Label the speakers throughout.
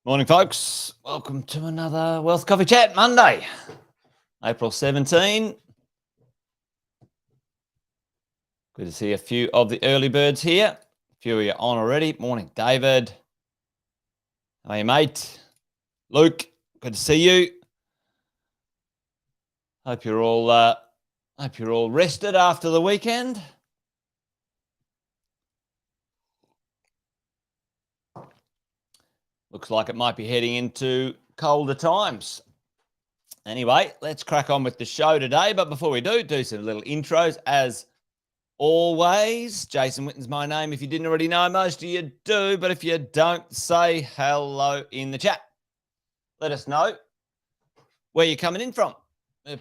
Speaker 1: Morning, folks. Welcome to another Wealth Coffee Chat Monday, April 17. Good to see a few of the early birds here. A few of you on already. Morning, David. How are you, mate? Luke, good to see you. Hope you're all rested after the weekend. Looks like it might be heading into colder times. Anyway, let's crack on with the show today. But before we do some little intros as always. Jason Witten's my name. If you didn't already know, most of you do. But if you don't, say hello in the chat. Let us know where you're coming in from.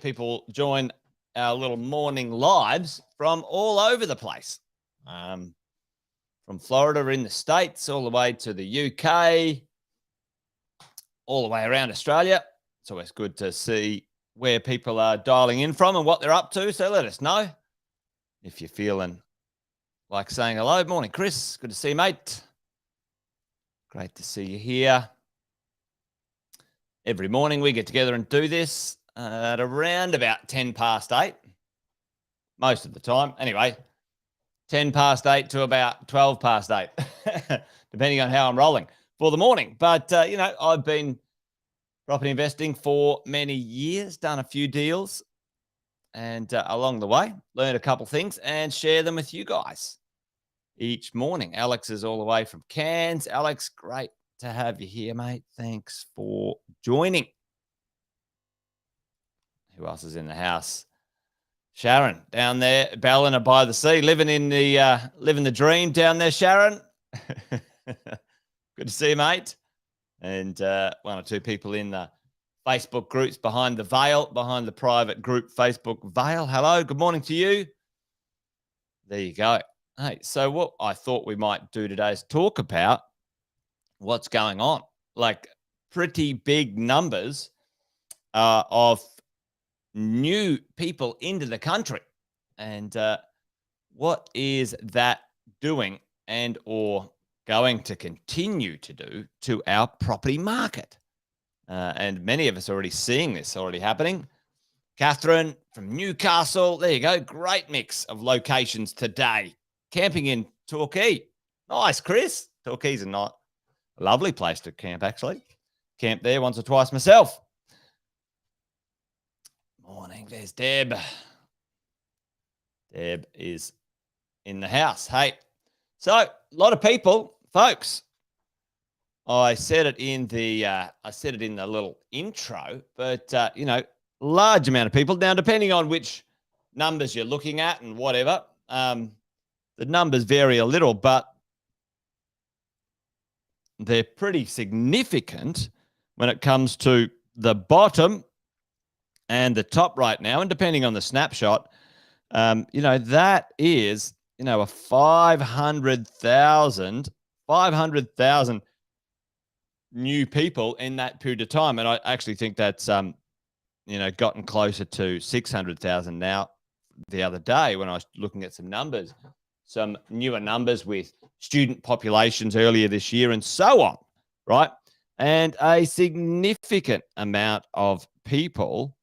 Speaker 1: People join our little morning lives from all over the place. From Florida in the States all the way to the UK, all the way around Australia. It's always good to see where people are dialing in from and what they're up to. So let us know if you're feeling like saying hello. Morning, Chris. Good to see you, mate. Great to see you here. Every morning we get together and do this at around about 10 past 8. Most of the time. Anyway, 10 past 8 to about 12 past 8, depending on how I'm rolling for the morning. But, I've been property investing for many years, done a few deals, and along the way, learned a couple things and share them with you guys each morning. Alex is all the way from Cairns. Alex, great to have you here, mate. Thanks for joining. Who else is in the house? Sharon down there, Ballina by the sea, living the dream down there, Sharon. Good to see you, mate. And one or two people in the Facebook groups behind the veil, behind the private group Facebook veil. Hello, good morning to you. There you go. Hey, so what I thought we might do today is talk about what's going on. Like pretty big numbers of new people into the country. And what is that doing and or going to continue to do to our property market? And many of us are already seeing this already happening. Catherine from Newcastle. There you go. Great mix of locations today. Camping in Torquay. Nice, Chris. Torquay's a lovely place to camp, actually. Camped there once or twice myself. Morning. There's Deb. Deb is in the house. Hey, so a lot of people, folks. I said it in the little intro, but large amount of people. Now, depending on which numbers you're looking at and whatever, the numbers vary a little, but they're pretty significant when it comes to the bottom and the top right now. And depending on the snapshot, that is, a 500,000 new people in that period of time. And I actually think that's, gotten closer to 600,000 now. The other day when I was looking at some numbers, some newer numbers with student populations earlier this year and so on, right? And a significant amount of people,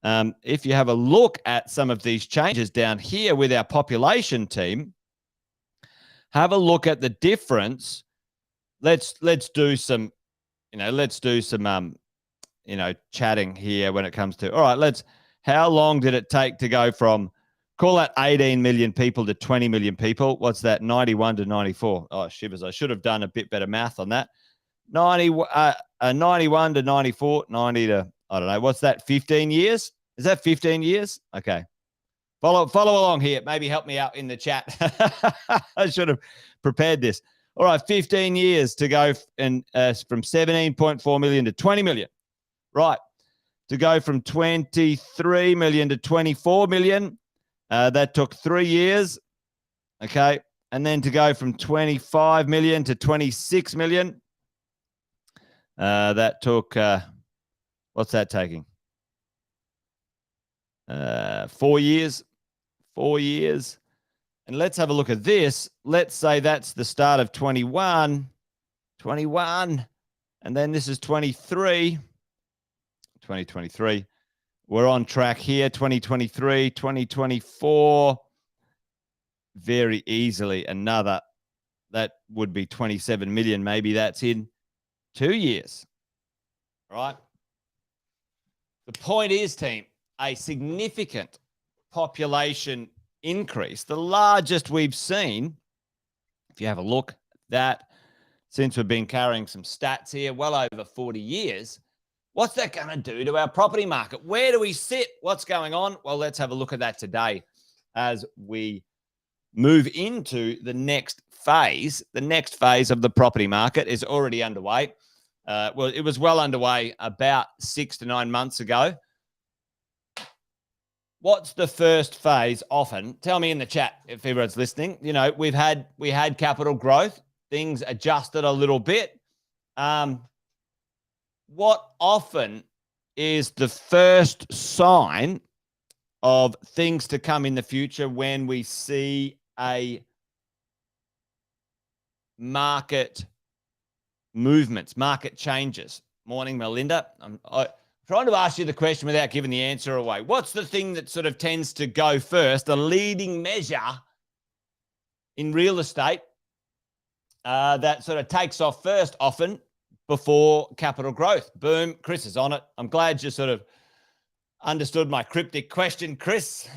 Speaker 1: if you have a look at some of these changes down here with our population team, have a look at the difference. Let's do some chatting here when it comes to, all right, let's How long did it take to go from, call that 18 million people to 20 million people? What's that? 91 to 94. Oh, shivers. I should have done a bit better math on that. 91 to 94, 90 to, I don't know. What's that? 15 years? Is that 15 years? Okay. Follow along here. Maybe help me out in the chat. I should have prepared this. All right, 15 years to go from 17.4 million to 20 million. Right. To go from 23 million to 24 million, that took 3 years. Okay. And then to go from 25 million to 26 million, that took, what's that taking? 4 years. 4 years. And let's have a look at this. Let's say that's the start of 21. And then this is 23. 2023. We're on track here. 2023, 2024. Very easily another. That would be 27 million. Maybe that's in 2 years. Right? The point is, team, a significant population increase, the largest we've seen, if you have a look at that, since we've been carrying some stats here, well over 40 years. What's that going to do to our property market? Where do we sit? What's going on? Well, let's have a look at that today as we move into the next phase. The next phase of the property market is already underway. Well, it was well underway about 6 to 9 months ago. What's the first phase often? Tell me in the chat if everyone's listening. You know, we had capital growth. Things adjusted a little bit. What often is the first sign of things to come in the future when we see a market movements, market changes? Morning, Melinda. I'm trying to ask you the question without giving the answer away. What's the thing that sort of tends to go first, the leading measure in real estate that sort of takes off first often before capital growth? Boom, Chris is on it. I'm glad you sort of understood my cryptic question, Chris.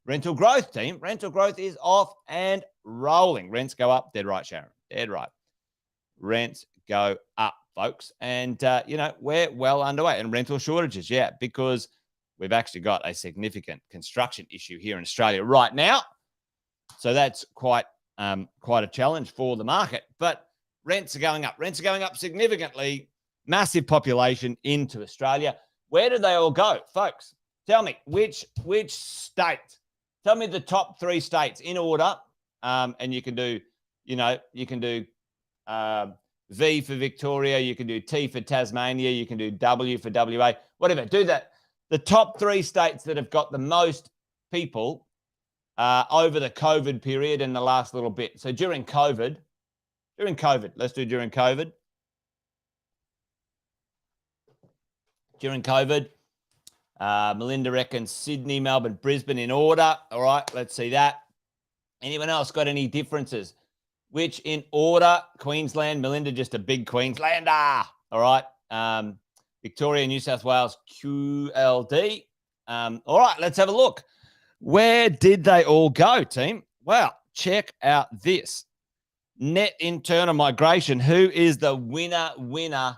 Speaker 1: Rental growth, team. Rental growth is off and rolling. Rents go up. Dead right, Sharon. Dead right. Rents go up, folks. And, we're well underway. And rental shortages, yeah, because we've actually got a significant construction issue here in Australia right now. So that's quite a challenge for the market. But rents are going up. Rents are going up significantly. Massive population into Australia. Where do they all go, folks? Tell me which state. Tell me the top 3 states in order. And you can do, V for Victoria. You can do T for Tasmania. You can do W for WA. Whatever. Do that. The top 3 states that have got the most people over the COVID period in the last little bit. So during COVID, let's do during COVID. During COVID, Melinda reckons Sydney, Melbourne, Brisbane in order. All right, let's see that. Anyone else got any differences? Which in order? Queensland, Melinda, just a big Queenslander. All right. Victoria, New South Wales, QLD. All right, let's have a look. Where did they all go, team? Well, check out this. Net internal migration. Who is the winner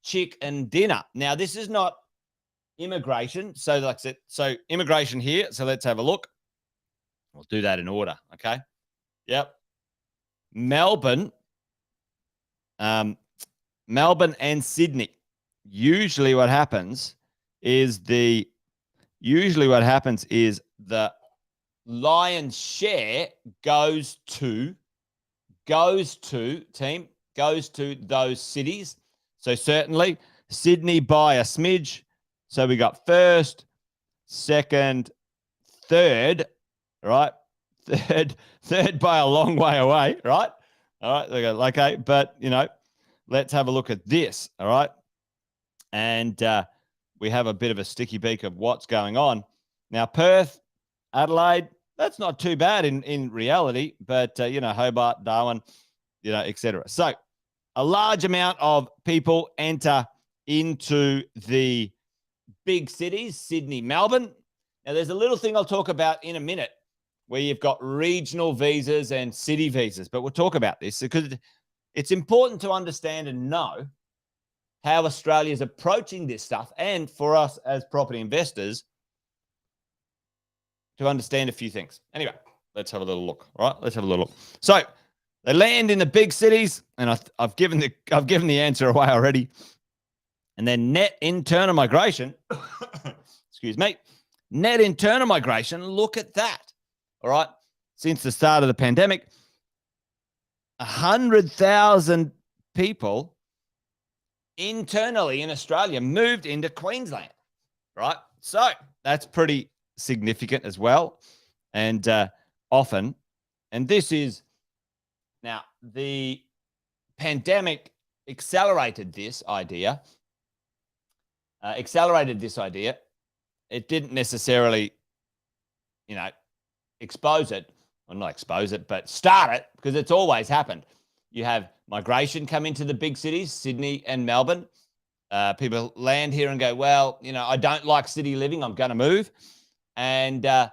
Speaker 1: chicken dinner? Now, this is not immigration. So, like I said, so immigration here. So let's have a look. We'll do that in order. Okay. Yep. Melbourne and Sydney. Usually what happens is the lion's share goes to those cities. So certainly Sydney by a smidge. So we got first, second, third, right? Third by a long way away, right? All right, okay, but let's have a look at this, all right? And we have a bit of a sticky beak of what's going on. Now, Perth, Adelaide, that's not too bad in reality, but, Hobart, Darwin, etc. So a large amount of people enter into the big cities, Sydney, Melbourne. Now, there's a little thing I'll talk about in a minute where you've got regional visas and city visas, but we'll talk about this because it's important to understand and know how Australia is approaching this stuff, and for us as property investors to understand a few things. Anyway, let's have a little look. All right, let's have a little look. So they land in the big cities, and I've given the answer away already. And then net internal migration, excuse me, net internal migration. Look at that. All right, since the start of the pandemic, 100,000 people internally in Australia moved into Queensland, right? So that's pretty significant as well. And often, and this is now the pandemic accelerated this idea. It didn't necessarily, expose it, or not expose it, but start it, because it's always happened. You have migration come into the big cities, Sydney and Melbourne. People land here and go, well, I don't like city living, I'm going to move. And the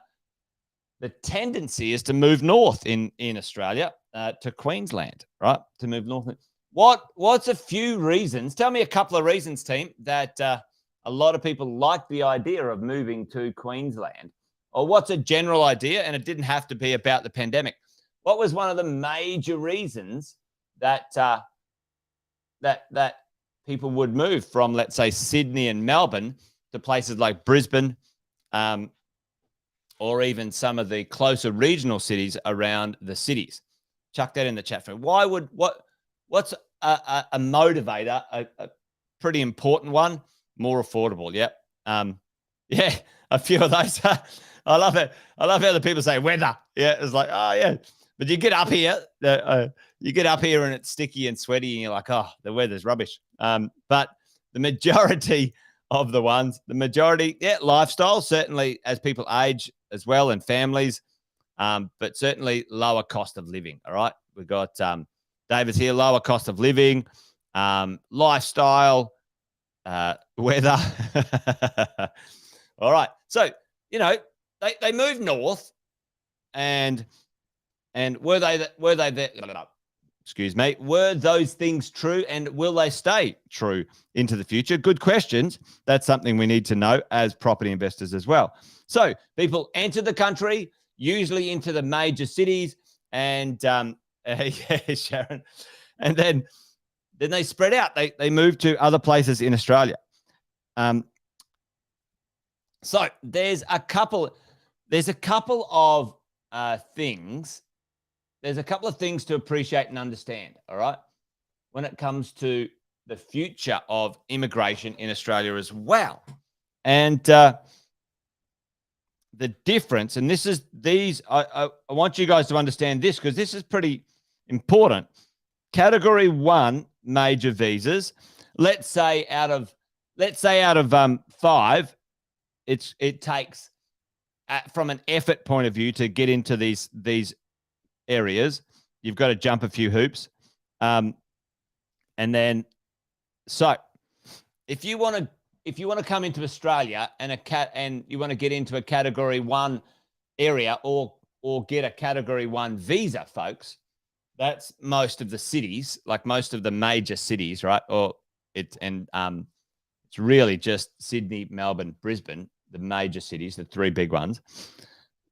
Speaker 1: tendency is to move north in Australia, to Queensland, right? To move north. What's a few reasons? Tell me a couple of reasons, team, that a lot of people like the idea of moving to Queensland. Or what's a general idea? And it didn't have to be about the pandemic. What was one of the major reasons that that people would move from, let's say, Sydney and Melbourne to places like Brisbane, or even some of the closer regional cities around the cities? Chuck that in the chat room. What's a motivator? A pretty important one. More affordable. Yep. Yeah, a few of those. I love it. I love how the people say weather. Yeah, it's like, oh yeah. But you get up here, and it's sticky and sweaty, and you're like, oh, the weather's rubbish. But the majority of the ones, lifestyle, certainly as people age as well, and families, but certainly lower cost of living. All right. We've got David's here, lower cost of living, lifestyle, weather. All right. So, they moved north, and were those things true, and will they stay true into the future? Good questions. That's something we need to know as property investors as well. So people enter the country, usually into the major cities, and yeah, Sharon, and then they spread out. They move to other places in Australia. So there's a couple of things. There's a couple of things to appreciate and understand, all right, when it comes to the future of immigration in Australia as well. And the difference, and I want you guys to understand this, because this is pretty important. Category 1 major visas, let's say out of 5, it takes, from an effort point of view, to get into these areas, you've got to jump a few hoops, and then, so if you want to come into Australia and you want to get into a Category 1 area, or get a Category 1 visa, folks, that's most of the cities, like most of the major cities, right? It's really just Sydney, Melbourne, Brisbane, the major cities, the 3 big ones.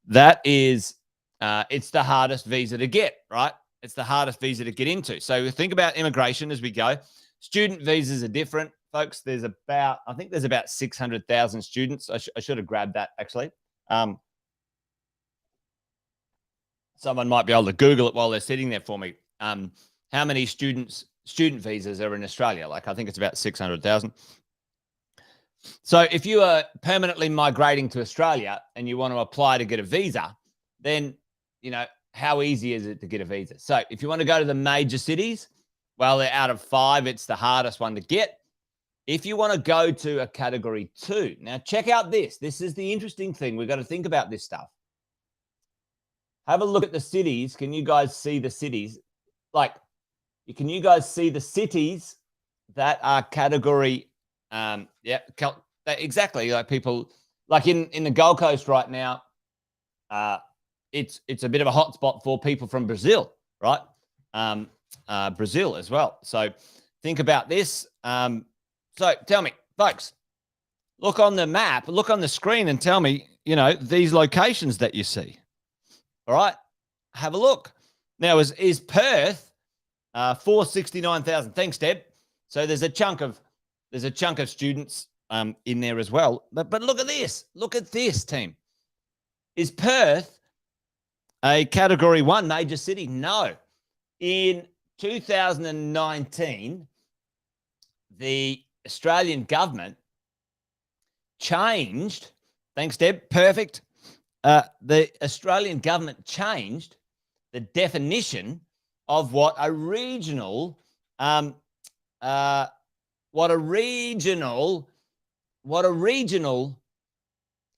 Speaker 1: That is, it's the hardest visa to get, right? It's the hardest visa to get into. So think about immigration as we go. Student visas are different, folks. I think there's about 600,000 students. I should have grabbed that, actually. Someone might be able to Google it while they're sitting there for me. How many student visas are in Australia? Like, I think it's about 600,000. So if you are permanently migrating to Australia and you want to apply to get a visa, then, how easy is it to get a visa? So if you want to go to the major cities, well, they're out of 5, it's the hardest one to get. If you want to go to a Category 2, now check out this. This is the interesting thing. We've got to think about this stuff. Have a look at the cities. Can you guys see the cities? Can you guys see the cities that are Category exactly, like people like in the Gold Coast right now, it's a bit of a hotspot for people from Brazil, right? Brazil as well. So think about this. So tell me, folks, look on the map, look on the screen, and tell me, these locations that you see. All right, have a look. Now, is Perth 469,000? Thanks, Deb. So there's a chunk of students in there as well. But look at this. Look at this, team. Is Perth a Category 1 major city? No. In 2019, the Australian government changed. Thanks, Deb. Perfect. The Australian government changed the definition of what a regional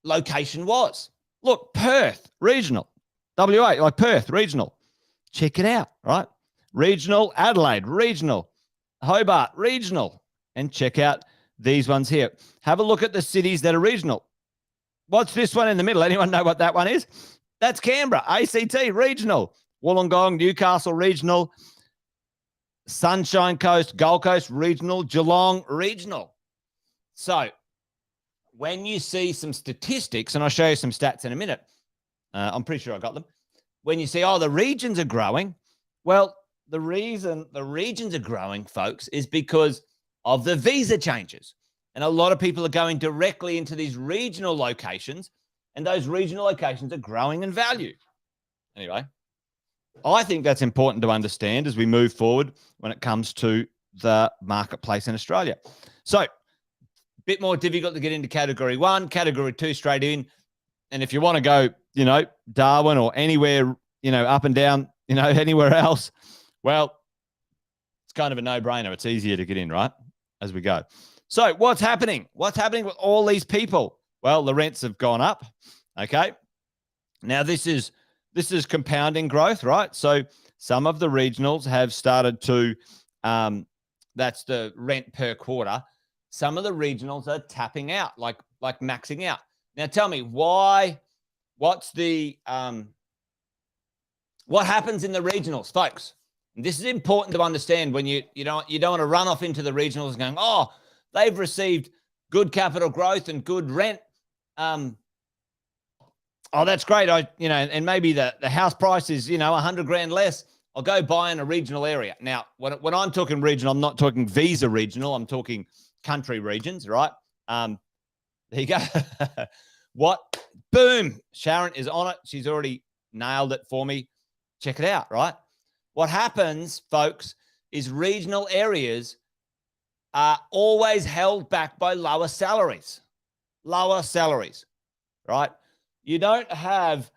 Speaker 1: location was. Look, Perth, regional. WA, like Perth, regional. Check it out, right? Regional, Adelaide, regional. Hobart, regional. And check out these ones here. Have a look at the cities that are regional. What's this one in the middle? Anyone know what that one is? That's Canberra, ACT, regional. Wollongong, Newcastle, regional. Sunshine Coast, Gold Coast, regional. Geelong, regional. So when you see some statistics, and I'll show you some stats in a minute, I'm pretty sure I got them. When you see, the regions are growing, well, the reason the regions are growing, folks, is because of the visa changes. And a lot of people are going directly into these regional locations, and those regional locations are growing in value. Anyway, I think that's important to understand as we move forward when it comes to the marketplace in Australia. So, a bit more difficult to get into Category 1, Category 2 straight in. And if you want to go, Darwin or anywhere, up and down, anywhere else, well, it's kind of a no-brainer. It's easier to get in, right, as we go. So what's happening? What's happening with all these people? Well, the rents have gone up, okay? Now, this is compounding growth, right? So some of the regionals have started to, that's the rent per quarter. Some of the regionals are tapping out, like maxing out. Now, tell me why. What's the what happens in the regionals, folks? And this is important to understand when you don't want to run off into the regionals going, they've received good capital growth and good rent. That's great. And maybe the house price is, $100,000 less. I'll go buy in a regional area. Now, when I'm talking regional, I'm not talking visa regional. I'm talking country regions, right? There you go. What? Boom. Sharon is on it. She's already nailed it for me. Check it out, right? What happens, folks, is regional areas are always held back by lower salaries, right? You don't have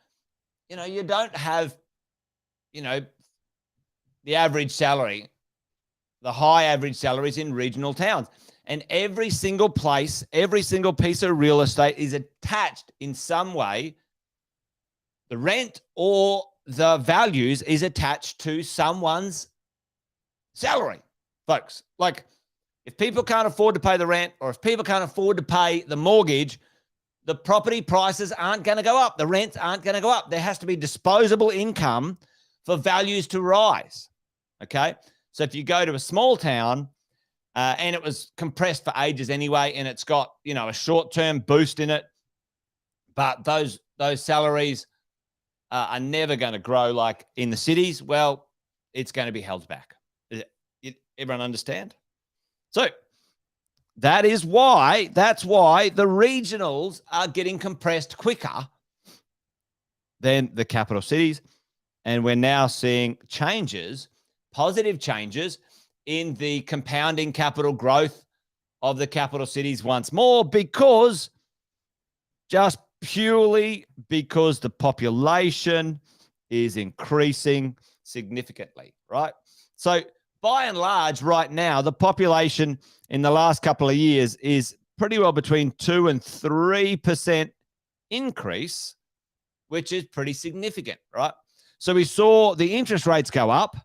Speaker 1: the average salary, the high average salaries in regional towns. And every single place, every single piece of real estate is attached in some way. The rent or the values is attached to someone's salary, folks. Like if people can't afford to pay the rent or if people can't afford to pay the mortgage, the property prices aren't going to go up. The rents aren't going to go up. There has to be disposable income for values to rise, okay? So if you go to a small town, and it was compressed for ages anyway, and it's got, a short-term boost in it, but those salaries are never going to grow like in the cities. Well, it's going to be held back. Everyone understand? So that's why the regionals are getting compressed quicker than the capital cities, and we're now seeing positive changes in the compounding capital growth of the capital cities once more, just purely because the population is increasing significantly, right? So by and large, right now, the population in the last couple of years is pretty well between 2 and 3% increase, which is pretty significant, right? So we saw the interest rates go up.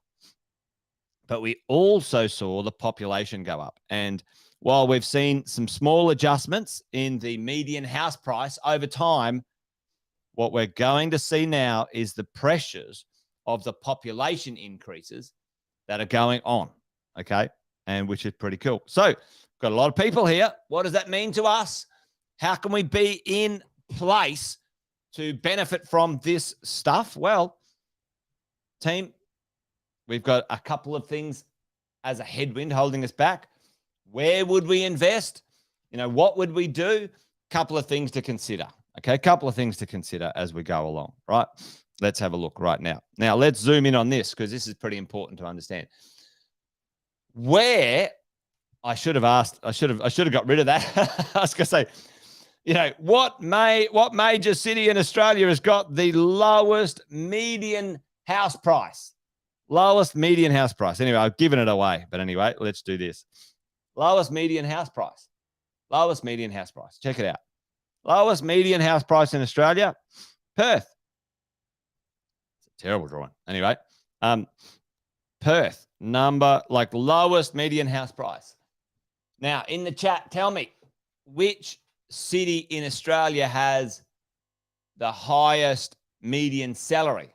Speaker 1: but we also saw the population go up. And while we've seen some small adjustments in the median house price over time, what we're going to see now is the pressures of the population increases that are going on, okay? And which is pretty cool. So, got a lot of people here. What does that mean to us? How can we be in place to benefit from this stuff? Well, team, we've got a couple of things as a headwind holding us back. Where would we invest? What would we do? Couple of things to consider. Okay, a couple of things to consider as we go along, right? Let's have a look right now. Now, let's zoom in on this because this is pretty important to understand. Where I should have got rid of that. I was going to say, what major city in Australia has got the lowest median house price? Lowest median house price. Anyway, I've given it away. But anyway, let's do this. Lowest median house price. Lowest median house price. Check it out. Lowest median house price in Australia, Perth. It's a terrible drawing. Anyway, Perth, lowest median house price. Now, in the chat, tell me which city in Australia has the highest median salary?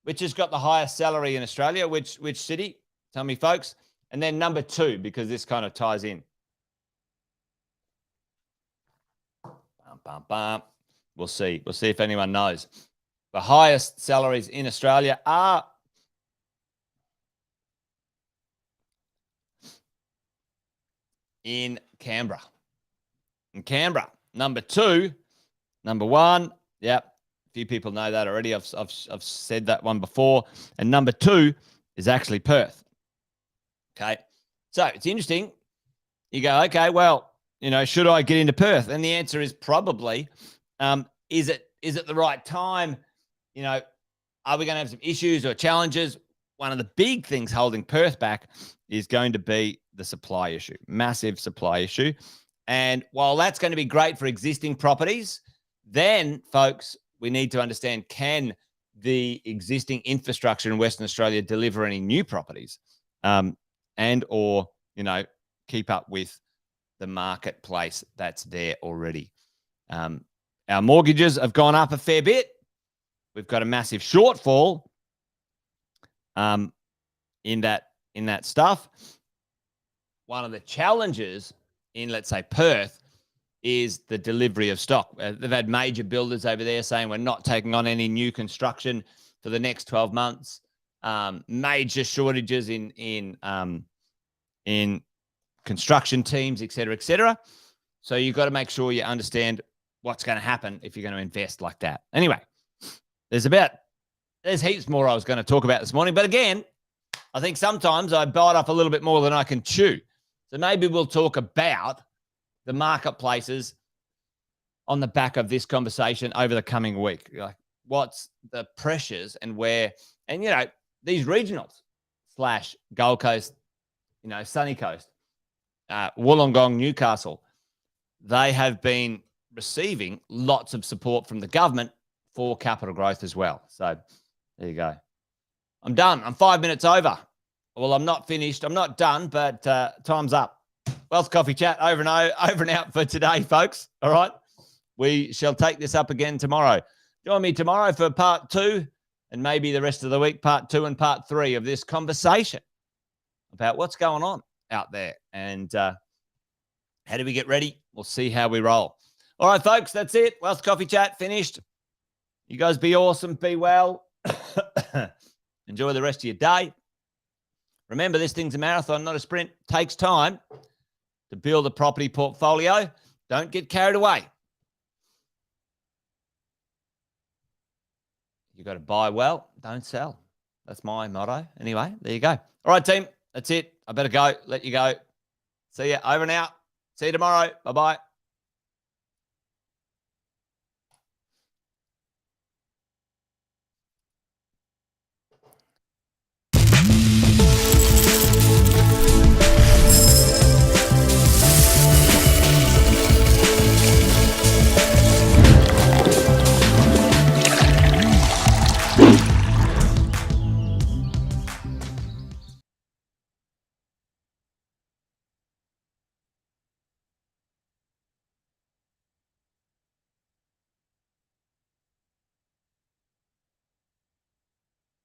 Speaker 1: Which has got the highest salary in Australia? Which city? Tell me, folks. And then number 2, because this kind of ties in. Bum, bum. We'll see. We'll see if anyone knows. The highest salaries in Australia are in Canberra. In Canberra. Number 2. Number 1. Yep. A few people know that already. I've said that one before. And number 2 is actually Perth. Okay. So it's interesting. You go, okay, well, should I get into Perth? And the answer is probably, is it the right time? Are we going to have some issues or challenges? One of the big things holding Perth back is going to be the supply issue, massive supply issue. And while that's going to be great for existing properties, then, folks, we need to understand, can the existing infrastructure in Western Australia deliver any new properties and or, keep up with the marketplace that's there already. Our mortgages have gone up a fair bit. We've got a massive shortfall in that stuff. One of the challenges in, let's say, Perth is the delivery of stock. They've had major builders over there saying we're not taking on any new construction for the next 12 months. Major shortages in construction teams, et cetera, et cetera. So you've got to make sure you understand what's going to happen if you're going to invest like that. Anyway, there's heaps more I was going to talk about this morning. But again, I think sometimes I bite off a little bit more than I can chew. So maybe we'll talk about the marketplaces on the back of this conversation over the coming week. Like, what's the pressures and where, and, these regionals / Gold Coast, Sunny Coast, Wollongong, Newcastle, they have been receiving lots of support from the government for capital growth as well. So there you go. I'm done. I'm 5 minutes over. Well, I'm not finished. I'm not done, but time's up. Wealth Coffee Chat over and out for today, folks. All right. We shall take this up again tomorrow. Join me tomorrow for part 2 and maybe the rest of the week, part 2 and part 3 of this conversation about what's going on out there and how do we get ready? We'll see how we roll. All right, folks, that's it. Wealth Coffee Chat finished. You guys be awesome. Be well. Enjoy the rest of your day. Remember, this thing's a marathon, not a sprint. It takes time to build a property portfolio. Don't get carried away. You got to buy well, don't sell. That's my motto. Anyway, there you go. All right, team. That's it. I better go. Let you go. See you over and out. See you tomorrow. Bye-bye.